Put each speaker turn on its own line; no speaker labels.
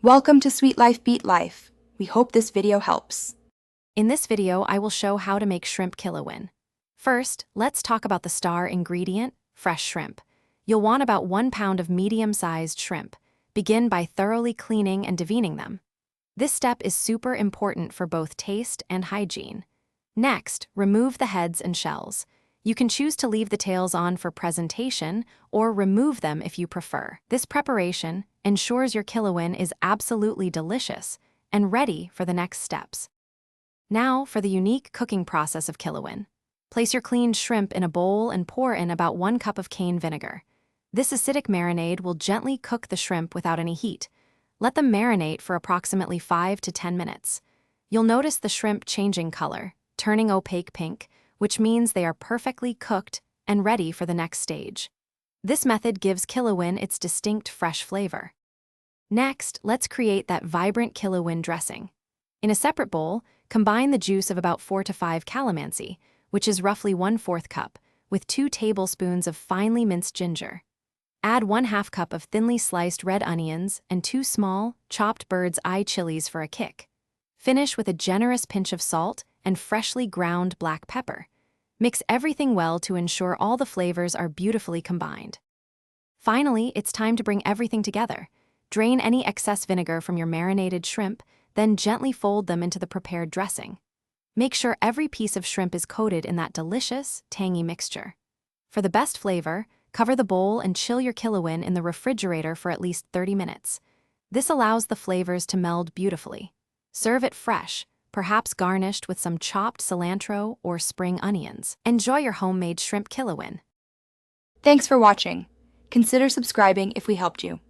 Welcome to Sweet Life Beat Life. We hope this video helps.
In this video, I will show how to make shrimp Kilawin. First, let's talk about the star ingredient, fresh shrimp. You'll want about 1 pound of medium-sized shrimp. Begin by thoroughly cleaning and deveining them. This step is super important for both taste and hygiene. Next, remove the heads and shells. You can choose to leave the tails on for presentation or remove them if you prefer. This preparation ensures your Kilawin is absolutely delicious and ready for the next steps. Now for the unique cooking process of Kilawin. Place your cleaned shrimp in a bowl and pour in about 1 cup of cane vinegar. This acidic marinade will gently cook the shrimp without any heat. Let them marinate for approximately 5 to 10 minutes. You'll notice the shrimp changing color, turning opaque pink, which means they are perfectly cooked and ready for the next stage. This method gives Kilawin its distinct fresh flavor. Next, let's create that vibrant Kilawin dressing. In a separate bowl, combine the juice of about 4 to 5 calamansi, which is roughly 1/4 cup, with 2 tablespoons of finely minced ginger. Add 1/2 cup of thinly sliced red onions and 2 small, chopped bird's eye chilies for a kick. Finish with a generous pinch of salt and freshly ground black pepper. Mix everything well to ensure all the flavors are beautifully combined. Finally, it's time to bring everything together. Drain any excess vinegar from your marinated shrimp, then gently fold them into the prepared dressing. Make sure every piece of shrimp is coated in that delicious, tangy mixture. For the best flavor, cover the bowl and chill your Kilawin in the refrigerator for at least 30 minutes. This allows the flavors to meld beautifully. Serve it fresh, perhaps garnished with some chopped cilantro or spring onions. Enjoy your homemade shrimp Kilawin.
Thanks for watching. Consider subscribing if we helped you.